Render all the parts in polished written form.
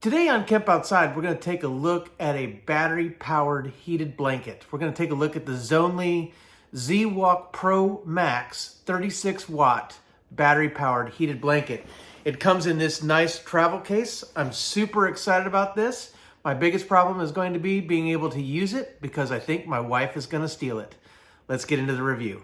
Today on Camp Outside, we're going to take a look at a battery-powered heated blanket. We're going to take a look at the Zonli Z-Walk Pro Max 36-watt battery-powered heated blanket. It comes in this nice travel case. I'm super excited about this. My biggest problem is going to be being able to use it because I think my wife is going to steal it. Let's get into the review.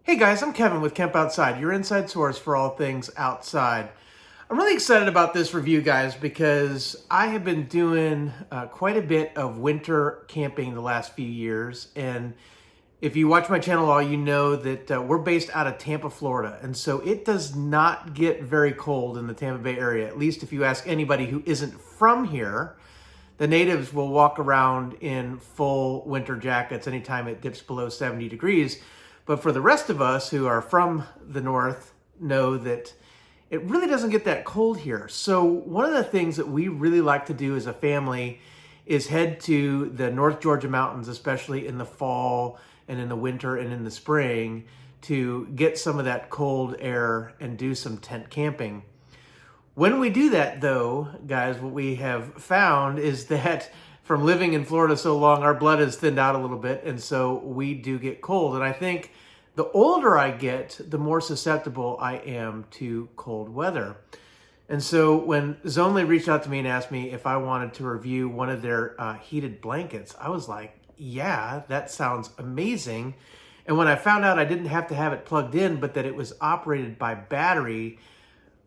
Hey guys, I'm Kevin with Camp Outside, your inside source for all things outside. I'm really excited about this review, guys, because I have been doing quite a bit of winter camping the last few years. And if you watch my channel all, you know that we're based out of Tampa, Florida. And so it does not get very cold in the Tampa Bay area. At least if you ask anybody who isn't from here, the natives will walk around in full winter jackets anytime it dips below 70 degrees. But for the rest of us who are from the north know that it really doesn't get that cold here. So one of the things that we really like to do as a family is head to the North Georgia mountains, especially in the fall and in the winter and in the spring, to get some of that cold air and do some tent camping. When we do that though, guys, what we have found is that from living in Florida so long, our blood has thinned out a little bit, and so we do get cold. And I think the older I get, the more susceptible I am to cold weather. And so when Zonli reached out to me and asked me if I wanted to review one of their heated blankets, I was like, yeah, that sounds amazing. And when I found out I didn't have to have it plugged in, but that it was operated by battery,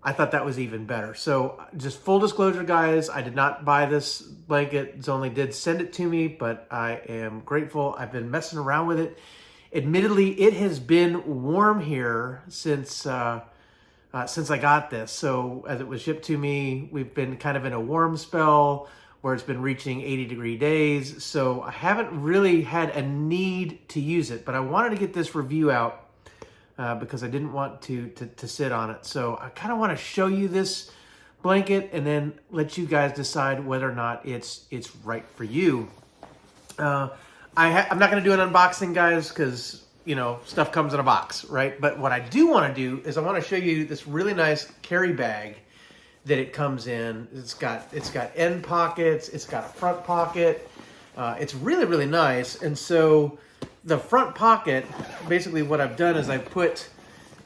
I thought that was even better. So just full disclosure, guys, I did not buy this blanket. Zonli did send it to me, but I am grateful. I've been messing around with it. Admittedly, it has been warm here since I got this. So as it was shipped to me, we've been kind of in a warm spell where it's been reaching 80-degree days. So I haven't really had a need to use it, but I wanted to get this review out because I didn't want to sit on it. So I kind of want to show you this blanket and then let you guys decide whether or not it's right for you. I'm not going to do an unboxing, guys, because, you know, stuff comes in a box, right? But what I do want to do is I want to show you this really nice carry bag that it comes in. It's got end pockets. It's got a front pocket. It's really, really nice. And so the front pocket, basically what I've done is I put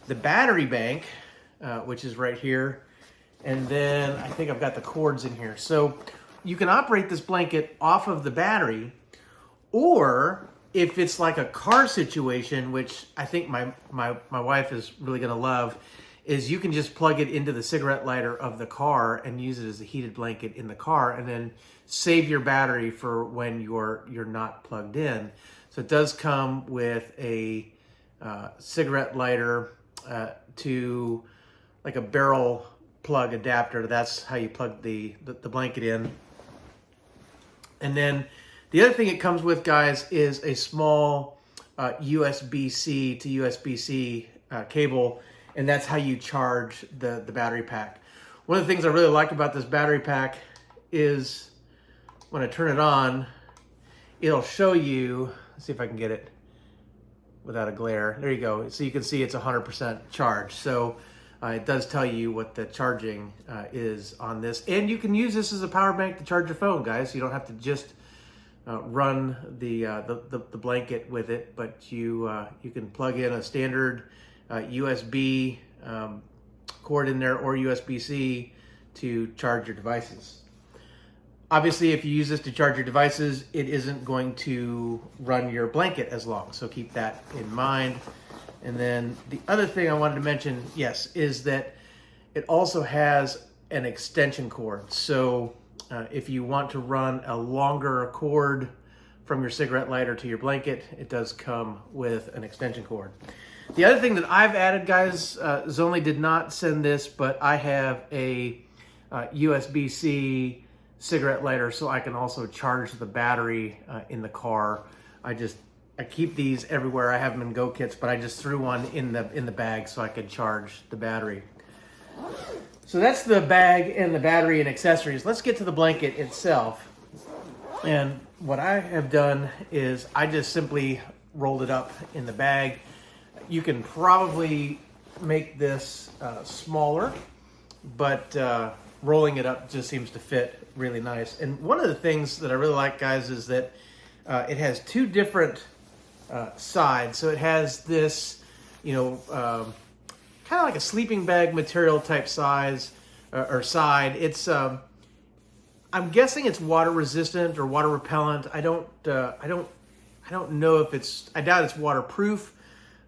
the battery bank, which is right here, and then I think I've got the cords in here. So you can operate this blanket off of the battery, or if it's like a car situation, which I think my wife is really gonna love, is you can just plug it into the cigarette lighter of the car and use it as a heated blanket in the car, and then save your battery for when you're not plugged in. So it does come with a cigarette lighter to like a barrel plug adapter. That's how you plug the blanket in. And then the other thing it comes with, guys, is a small USB-C to USB-C cable, and that's how you charge the battery pack. One of the things I really like about this battery pack is when I turn it on, it'll show you, let's see if I can get it without a glare. There you go. So you can see it's 100% charged. So it does tell you what the charging is on this. And you can use this as a power bank to charge your phone, guys. You don't have to just run the blanket with it, but you can plug in a standard USB cord in there or USB-C to charge your devices. Obviously, if you use this to charge your devices, it isn't going to run your blanket as long, so keep that in mind. And then the other thing I wanted to mention, yes, is that it also has an extension cord. So if you want to run a longer cord from your cigarette lighter to your blanket, it does come with an extension cord. The other thing that I've added, guys, Zonli did not send this, but I have a USB-C cigarette lighter so I can also charge the battery in the car. I keep these everywhere. I have them in go kits, but I just threw one in the bag so I could charge the battery. So that's the bag and the battery and accessories. Let's get to the blanket itself. And what I have done is I just simply rolled it up in the bag. You can probably make this smaller, but rolling it up just seems to fit really nice. And one of the things that I really like, guys, is that it has two different sides. So it has this, kind of like a sleeping bag material type size or side. It's I'm guessing it's water resistant or water repellent. I don't know if it's. I doubt it's waterproof.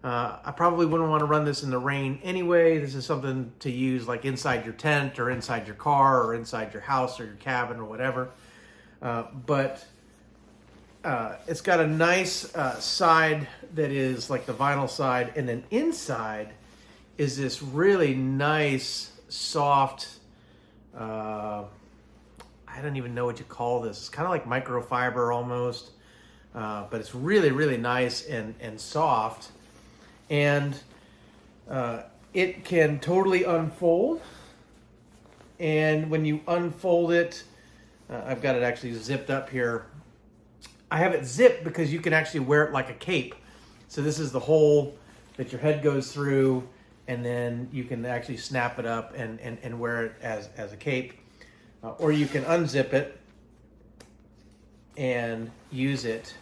I probably wouldn't want to run this in the rain anyway. This is something to use like inside your tent or inside your car or inside your house or your cabin or whatever. But it's got a nice side that is like the vinyl side, and then inside is this really nice, soft, I don't even know what you call this. It's kind of like microfiber almost, but it's really, really nice and soft. And it can totally unfold. And when you unfold it, I've got it actually zipped up here. I have it zipped because you can actually wear it like a cape. So this is the hole that your head goes through, and then you can actually snap it up and wear it as a cape. Or you can unzip it and use it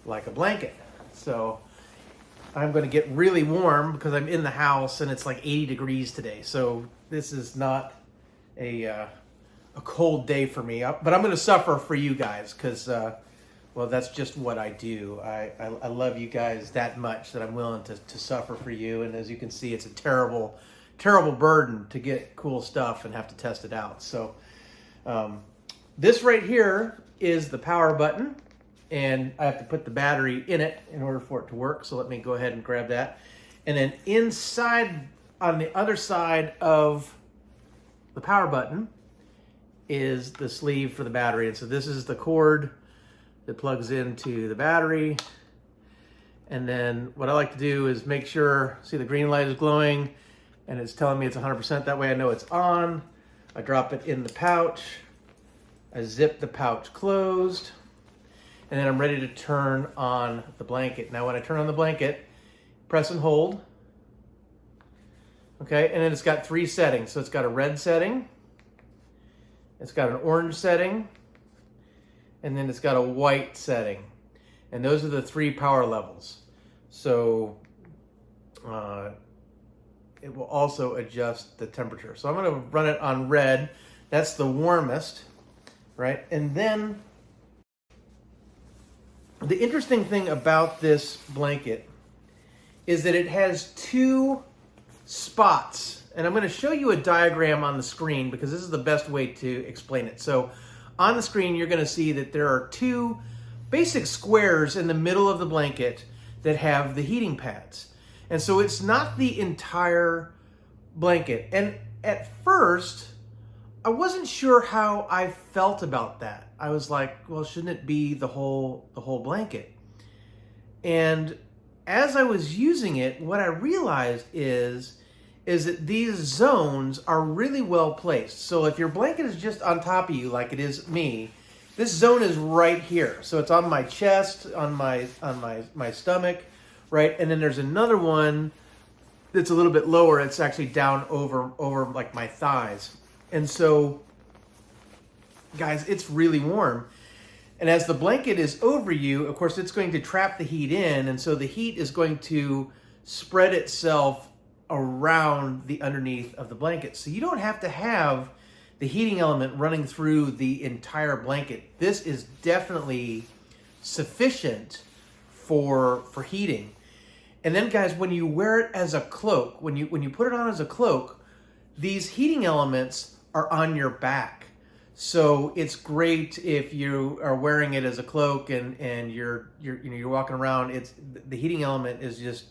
like a blanket. So I'm going to get really warm because I'm in the house and it's like 80 degrees today. So this is not a cold day for me. But I'm going to suffer for you guys because, well, that's just what I do. I love you guys that much that I'm willing to suffer for you. And as you can see, it's a terrible burden to get cool stuff and have to test it out. So this right here is the power button, and I have to put the battery in it in order for it to work. So let me go ahead and grab that. And then inside, on the other side of the power button, is the sleeve for the battery. And so this is the cord that plugs into the battery. And then what I like to do is make sure, see the green light is glowing and it's telling me it's 100%. That way I know it's on. I drop it in the pouch. I zip the pouch closed. And then I'm ready to turn on the blanket. Now when I turn on the blanket, press and hold. Okay, and then it's got 3 settings. So it's got a red setting, it's got an orange setting, and then it's got a white setting. And those are the 3 power levels. So it will also adjust the temperature. So I'm going to run it on red. That's the warmest, right? And then the interesting thing about this blanket is that it has 2 spots. And I'm going to show you a diagram on the screen because this is the best way to explain it. So on the screen, you're going to see that there are 2 basic squares in the middle of the blanket that have the heating pads. And so it's not the entire blanket. And at first, I wasn't sure how I felt about that. I was like, well, shouldn't it be the whole blanket? And as I was using it, what I realized is that these zones are really well placed. So if your blanket is just on top of you, like it is me, this zone is right here. So it's on my chest, on my stomach, right? And then there's another one that's a little bit lower. It's actually down over like my thighs. And so, guys, it's really warm. And as the blanket is over you, of course, it's going to trap the heat in. And so the heat is going to spread itself around the underneath of the blanket. So you don't have to have the heating element running through the entire blanket. This is definitely sufficient for heating. And then, guys, when you wear it as a cloak, when you put it on as a cloak, these heating elements are on your back. So it's great if you are wearing it as a cloak and you're walking around. It's the heating element is just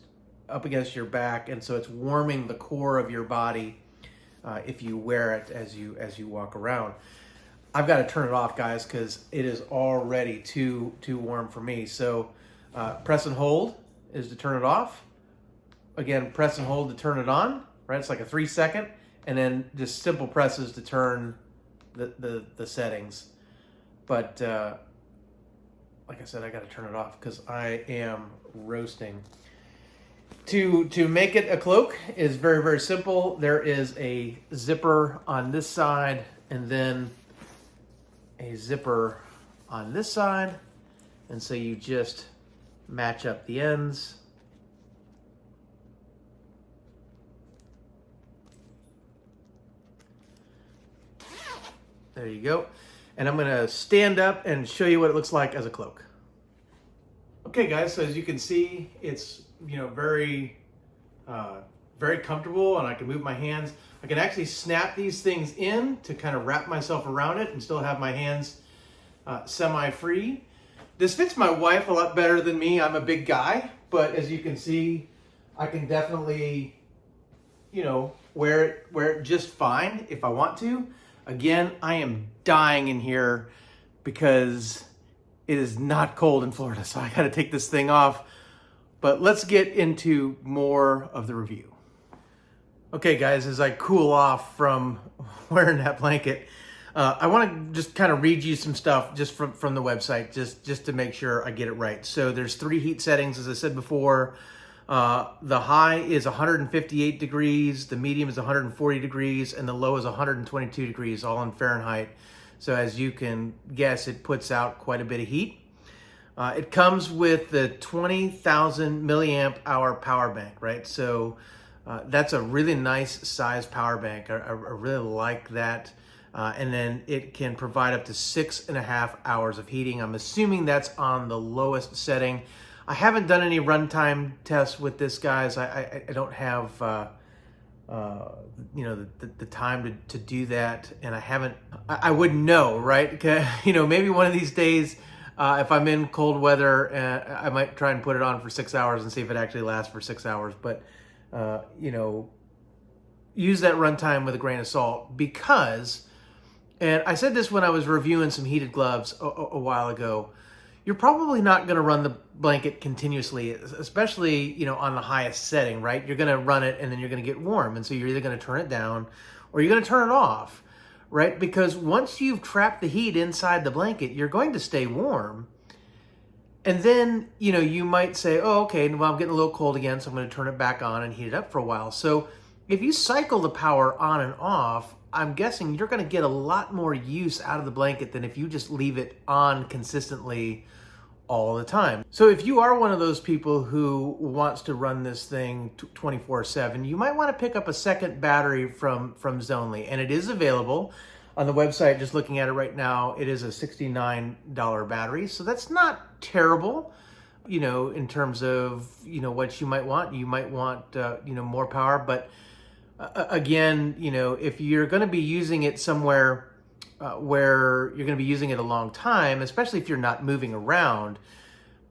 up against your back, and so it's warming the core of your body if you wear it as you walk around. I've got to turn it off, guys, because it is already too warm for me. So press and hold is to turn it off. Again, press and hold to turn it on. Right, it's like a 3-second, and then just simple presses to turn the settings. But like I said, I got to turn it off because I am roasting. To make it a cloak is very, very simple. There is a zipper on this side and then a zipper on this side. And so you just match up the ends. There you go. And I'm gonna stand up and show you what it looks like as a cloak. Okay guys, so as you can see, it's very very comfortable, and I can move my hands. I can actually snap these things in to kind of wrap myself around it and still have my hands semi-free. This fits my wife a lot better than me. I'm a big guy, but as you can see, I can definitely, wear it just fine if I want to. Again, I am dying in here because it is not cold in Florida, so I got to take this thing off. But let's get into more of the review. Okay, guys, as I cool off from wearing that blanket, I want to just kind of read you some stuff just from the website, just to make sure I get it right. So there's 3 heat settings, as I said before. The high is 158 degrees, the medium is 140 degrees, and the low is 122 degrees, all in Fahrenheit. So as you can guess, it puts out quite a bit of heat. It comes with the 20,000 milliamp hour power bank, right? So that's a really nice size power bank. I really like that. And then it can provide up to 6.5 hours of heating. I'm assuming that's on the lowest setting. I haven't done any runtime tests with this, guys. I don't have the time to do that, and I wouldn't know, right? Maybe one of these days, if I'm in cold weather, I might try and put it on for 6 hours and see if it actually lasts for 6 hours. But use that runtime with a grain of salt, because, and I said this when I was reviewing some heated gloves a while ago, you're probably not going to run the blanket continuously, especially, on the highest setting, right? You're going to run it and then you're going to get warm. And so you're either going to turn it down or you're going to turn it off, right? Because once you've trapped the heat inside the blanket, you're going to stay warm. And then, you might say, oh, okay, well, I'm getting a little cold again, so I'm going to turn it back on and heat it up for a while. So if you cycle the power on and off, I'm guessing you're going to get a lot more use out of the blanket than if you just leave it on consistently all the time. So if you are one of those people who wants to run this thing 24/7, you might want to pick up a second battery from Zonli, and it is available on the website. Just looking at it right now, it is a $69 battery, so that's not terrible. In terms of what you might want. You might want more power, but again, if you're going to be using it somewhere where you're going to be using it a long time, especially if you're not moving around,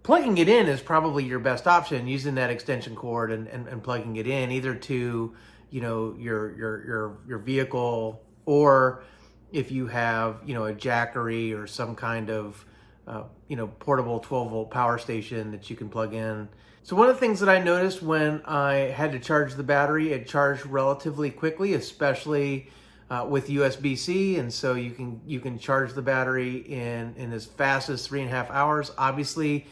plugging it in is probably your best option, using that extension cord and plugging it in either to your vehicle, or if you have a Jackery or some kind of portable 12-volt power station that you can plug in. So one of the things that I noticed when I had to charge the battery, it charged relatively quickly, especially with USB-C, and so you can charge the battery in as fast as 3.5 hours. Obviously,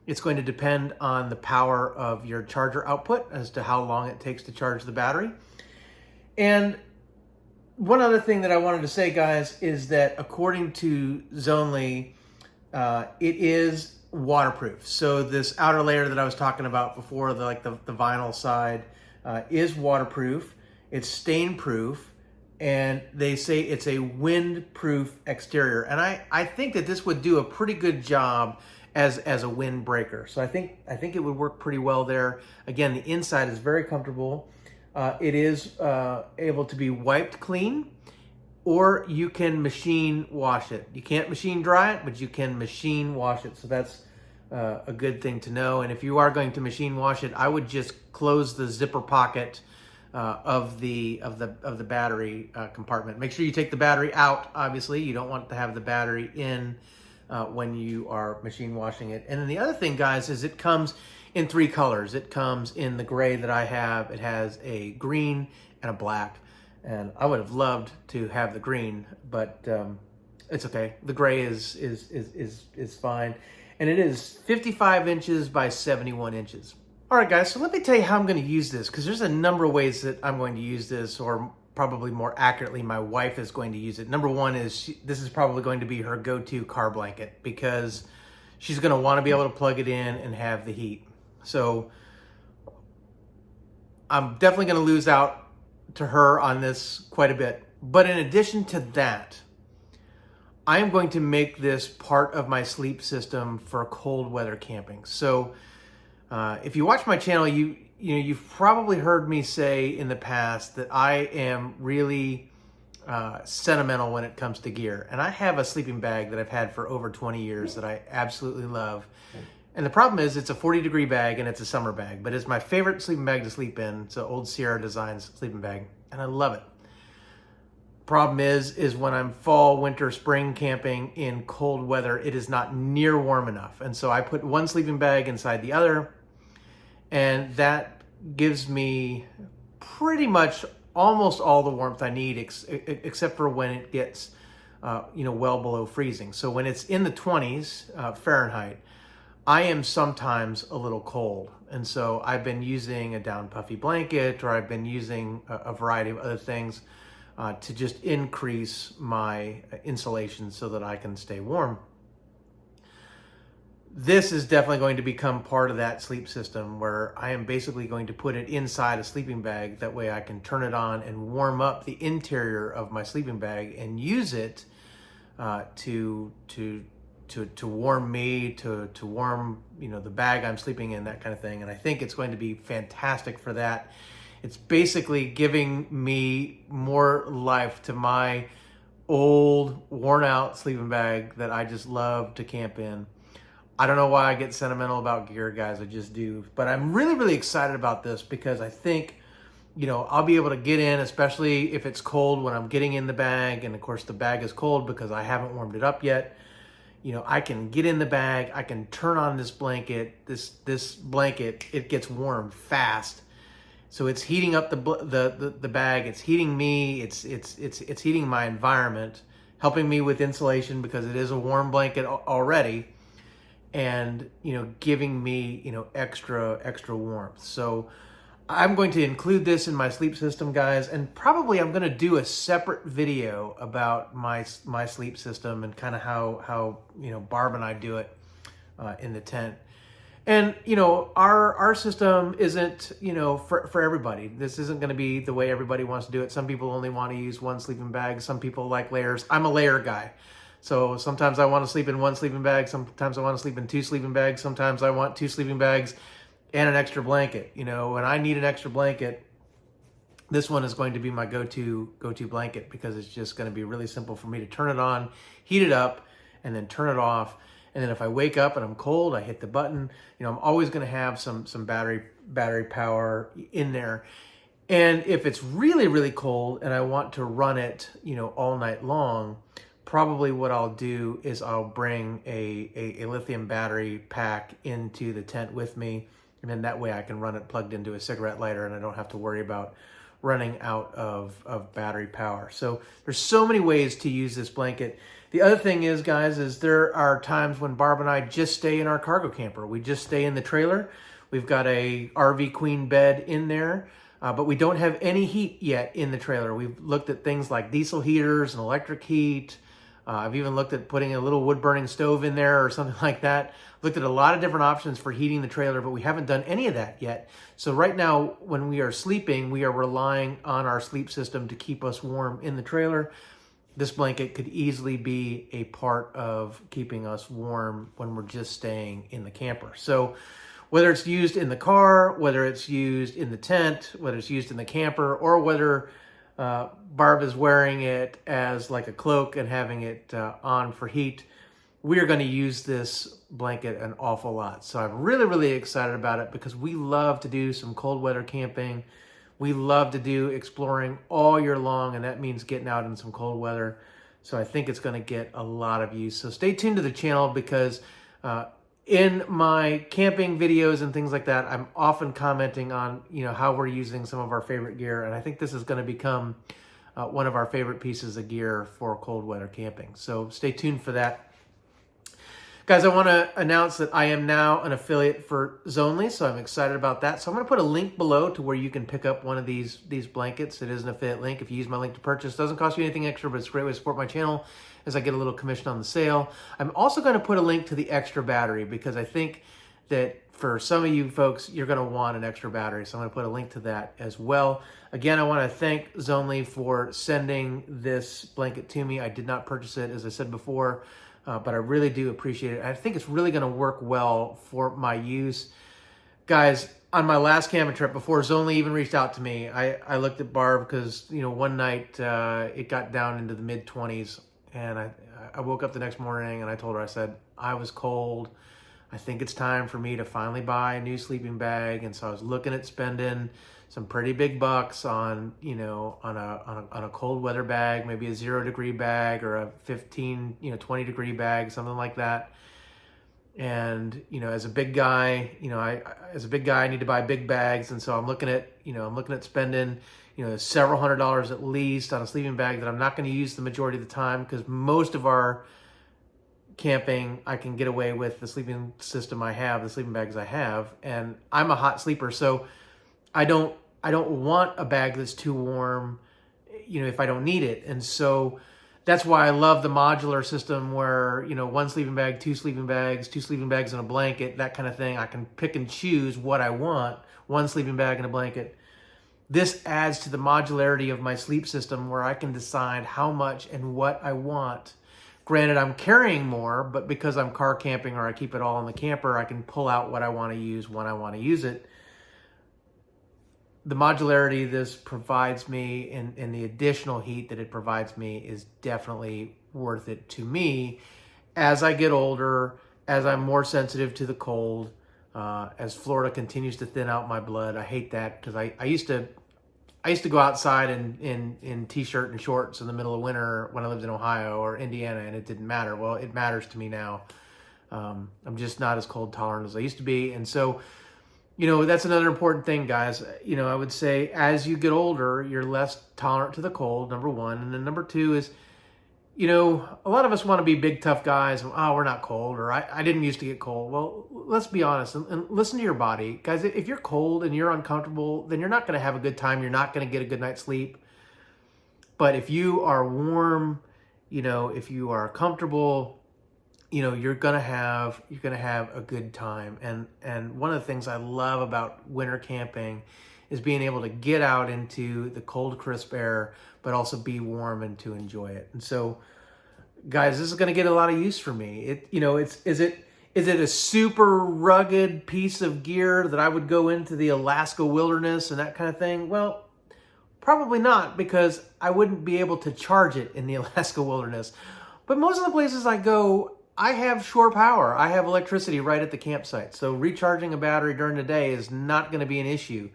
it's going to depend on the power of your charger output as to how long it takes to charge the battery. And one other thing that I wanted to say, guys, is that according to Zonli, it is waterproof. So this outer layer that I was talking about before, the vinyl side, is waterproof. It's stain proof, and they say it's a windproof exterior. And I think that this would do a pretty good job as a windbreaker. So I think it would work pretty well there. Again, the inside is very comfortable. It is able to be wiped clean, or you can machine wash it. You can't machine dry it, but you can machine wash it. So that's a good thing to know. And if you are going to machine wash it, I would just close the zipper pocket of the battery compartment. Make sure you take the battery out. Obviously, you don't want to have the battery in when you are machine washing it. And then the other thing, guys, is it comes in 3 colors. It comes in the gray that I have. It has a green and a black. And I would have loved to have the green, but it's okay. The gray is fine. and it is 55 inches by 71 inches. All right, guys, so let me tell you how I'm going to use this, because there's a number of ways that I'm going to use this, or probably more accurately, my wife is going to use it. Number one is this is probably going to be her go-to car blanket, because she's going to want to be able to plug it in and have the heat. So I'm definitely going to lose out to her on this quite a bit. But in addition to that, I am going to make this part of my sleep system for cold weather camping. So if you watch my channel, you've probably heard me say in the past that I am really sentimental when it comes to gear. And I have a sleeping bag that I've had for over 20 years that I absolutely love. And the problem is it's a 40-degree bag and it's a summer bag, but it's my favorite sleeping bag to sleep in. It's an old Sierra Designs sleeping bag, and I love it. Problem is when I'm fall, winter, spring camping in cold weather, it is not near warm enough. And so I put one sleeping bag inside the other, and that gives me pretty much almost all the warmth I need, except for when it gets well below freezing. So when it's in the 20s Fahrenheit, I am sometimes a little cold. And so I've been using a down puffy blanket, or I've been using a variety of other things to just increase my insulation so that I can stay warm. This is definitely going to become part of that sleep system, where I am basically going to put it inside a sleeping bag. That way I can turn it on and warm up the interior of my sleeping bag and use it to warm me, to warm the bag I'm sleeping in, that kind of thing. And I think it's going to be fantastic for that. It's basically giving me more life to my old, worn out sleeping bag that I just love to camp in. I don't know why I get sentimental about gear, guys. I just do. But I'm really, really excited about this, because I think, I'll be able to get in, especially if it's cold, when I'm getting in the bag. And of course the bag is cold because I haven't warmed it up yet. I can get in the bag, I can turn on this blanket. This blanket, it gets warm fast. So it's heating up the bag, it's heating me, it's heating my environment, helping me with insulation because it is a warm blanket already, and giving me extra warmth. So I'm going to include this in my sleep system, guys, and probably I'm going to do a separate video about my sleep system and kind of how Barb and I do it in the tent. And our system isn't for everybody. This isn't going to be the way everybody wants to do it. Some people only want to use one sleeping bag. Some people like layers. I'm a layer guy. So sometimes I want to sleep in one sleeping bag. Sometimes I want to sleep in two sleeping bags. Sometimes I want two sleeping bags and an extra blanket. When I need an extra blanket, this one is going to be my go-to blanket, because it's just going to be really simple for me to turn it on, heat it up, and then turn it off. And then if I wake up and I'm cold, I hit the button. I'm always going to have some battery power in there. And if it's really, really cold and I want to run it, all night long, probably what I'll do is I'll bring a lithium battery pack into the tent with me. And then that way I can run it plugged into a cigarette lighter, and I don't have to worry about running out of battery power. So there's so many ways to use this blanket. The other thing is, guys, is there are times when Barb and I just stay in our cargo camper. We just stay in the trailer. We've got a RV queen bed in there, but we don't have any heat yet in the trailer. We've looked at things like diesel heaters and electric heat. I've even looked at putting a little wood-burning stove in there or something like that. Looked at a lot of different options for heating the trailer, but we haven't done any of that yet. So right now, when we are sleeping, we are relying on our sleep system to keep us warm in the trailer. This blanket could easily be a part of keeping us warm when we're just staying in the camper. So whether it's used in the car, whether it's used in the tent, whether it's used in the camper, or whether Barb is wearing it as like a cloak and having it on for heat, we are going to use this blanket an awful lot. So I'm really, really excited about it, because we love to do some cold weather camping. We love to do exploring all year long, and that means getting out in some cold weather. So I think it's going to get a lot of use. So stay tuned to the channel, because in my camping videos and things like that, I'm often commenting on how we're using some of our favorite gear, and I think this is going to become one of our favorite pieces of gear for cold weather camping. So stay tuned for that. Guys, I want to announce that I am now an affiliate for Zonli, so I'm excited about that. So I'm going to put a link below to where you can pick up one of these blankets. It is an affiliate link. If you use my link to purchase, it doesn't cost you anything extra, but it's a great way to support my channel as I get a little commission on the sale. I'm also going to put a link to the extra battery because I think that for some of you folks, you're going to want an extra battery. So I'm going to put a link to that as well. Again, I want to thank Zonli for sending this blanket to me. I did not purchase it, as I said before. But I really do appreciate it. I think it's really going to work well for my use. Guys, on my last camping trip, before Zonli even reached out to me, I looked at Barb because, one night it got down into the mid-20s. And I woke up the next morning and I told her, I said, I was cold. I think it's time for me to finally buy a new sleeping bag. And so I was looking at spending some pretty big bucks on, on a cold weather bag, maybe a 0-degree bag or a 15, 20-degree bag, something like that. And, as a big guy, I need to buy big bags. And so I'm looking at spending, several $100s at least on a sleeping bag that I'm not going to use the majority of the time because most of our camping, I can get away with the sleeping system I have, the sleeping bags I have. And I'm a hot sleeper. So I don't want a bag that's too warm, if I don't need it. And so that's why I love the modular system where, one sleeping bag, two sleeping bags and a blanket, that kind of thing. I can pick and choose what I want, one sleeping bag and a blanket. This adds to the modularity of my sleep system where I can decide how much and what I want. Granted, I'm carrying more, but because I'm car camping or I keep it all in the camper, I can pull out what I want to use when I want to use it. The modularity this provides me and the additional heat that it provides me is definitely worth it to me as I get older, as I'm more sensitive to the cold, as Florida continues to thin out my blood. I hate that because I used to go outside in t-shirt and shorts in the middle of winter when I lived in Ohio or Indiana, and it didn't matter. Well, it matters to me now. I'm just not as cold tolerant as I used to be. And so, that's another important thing, guys. I would say as you get older, you're less tolerant to the cold, number one. And then number two is, a lot of us want to be big, tough guys. Oh, we're not cold, or I didn't used to get cold. Well, let's be honest and listen to your body. Guys, if you're cold and you're uncomfortable, then you're not going to have a good time. You're not going to get a good night's sleep. But if you are warm, if you are comfortable, you're gonna have a good time. And one of the things I love about winter camping is being able to get out into the cold, crisp air, but also be warm and to enjoy it. And so, guys, this is gonna get a lot of use for me. Is it a super rugged piece of gear that I would go into the Alaska wilderness and that kind of thing? Well, probably not, because I wouldn't be able to charge it in the Alaska wilderness. But most of the places I go, I have shore power. I have electricity right at the campsite. So recharging a battery during the day is not going to be an issue.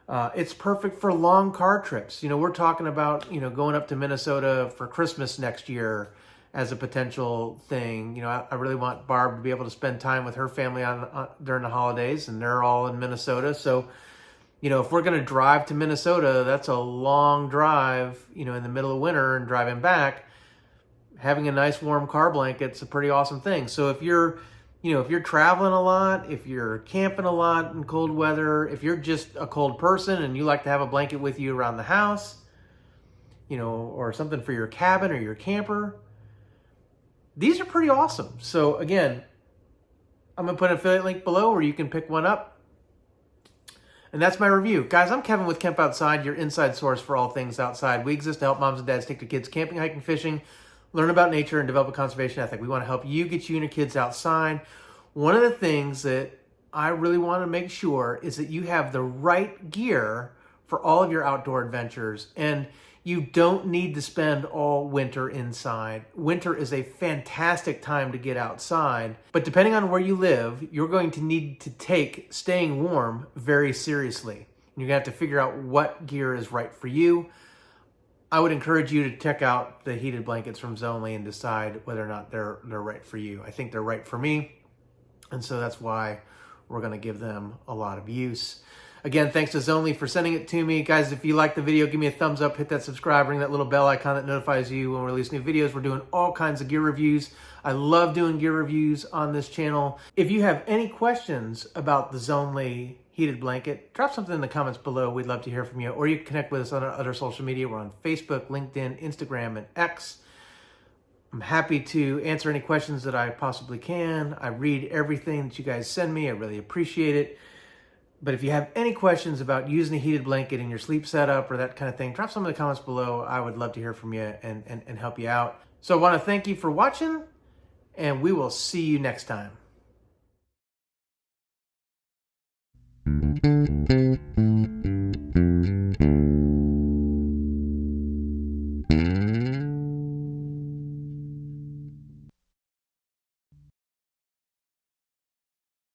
It's perfect for long car trips. We're talking about, going up to Minnesota for Christmas next year as a potential thing. I really want Barb to be able to spend time with her family during the holidays, and they're all in Minnesota. So, if we're going to drive to Minnesota, that's a long drive, in the middle of winter and driving back. Having a nice warm car blanket's a pretty awesome thing. So if you're traveling a lot, if you're camping a lot in cold weather, if you're just a cold person and you like to have a blanket with you around the house, or something for your cabin or your camper, these are pretty awesome. So again, I'm going to put an affiliate link below where you can pick one up. And that's my review. Guys, I'm Kevin with Camp Outside, your inside source for all things outside. We exist to help moms and dads take their kids camping, hiking, fishing, learn about nature, and develop a conservation ethic. We want to help you get you and your kids outside. One of the things that I really want to make sure is that you have the right gear for all of your outdoor adventures, and you don't need to spend all winter inside. Winter is a fantastic time to get outside, but depending on where you live, you're going to need to take staying warm very seriously. You're going to have to figure out what gear is right for you. I would encourage you to check out the heated blankets from Zonli and decide whether or not they're right for you. I think they're right for me, and so that's why we're going to give them a lot of use. Again, thanks to Zonli for sending it to me. Guys, if you like the video, give me a thumbs up, hit that subscribe, ring that little bell icon that notifies you when we release new videos. We're doing all kinds of gear reviews. I love doing gear reviews on this channel. If you have any questions about the Zonli heated blanket, drop something in the comments below. We'd love to hear from you. Or you can connect with us on our other social media. We're on Facebook, LinkedIn, Instagram, and X. I'm happy to answer any questions that I possibly can. I read everything that you guys send me. I really appreciate it. But if you have any questions about using a heated blanket in your sleep setup or that kind of thing, drop some in the comments below. I would love to hear from you and help you out. So I want to thank you for watching, and we will see you next time.